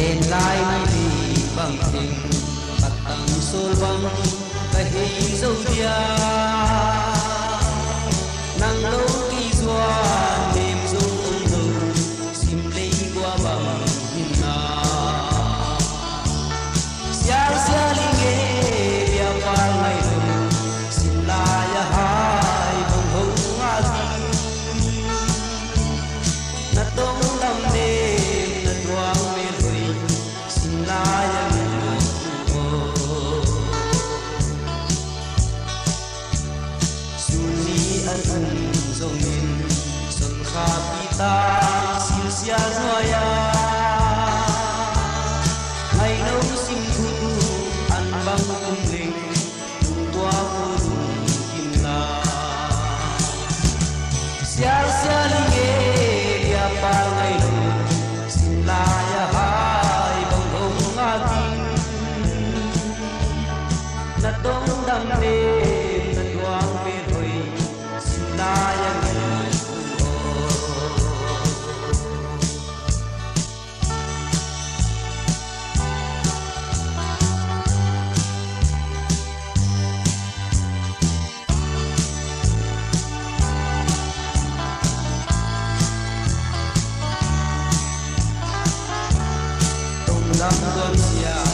lên lai đi bằng tình bạc tầng xô vắng cái hình dâu dia nắng lâu kỳ doa mềm rung rung sim lấy qua bằng nhìn na sia sia linh nghe bia qua ngày đông sim la ya hai bông hồng ngã na đông đầm đêm na doang mê rồi sim la ya ân dòng min xuân kha pita sil sia noya ngày nấu sim thu ăn băng cung linh tung toa vô kim la sia sia linge ya pa ngày nấu sim la ya hai bông hồng ngã tin na đông đam mê na doang mê rồi Nam Đông Sia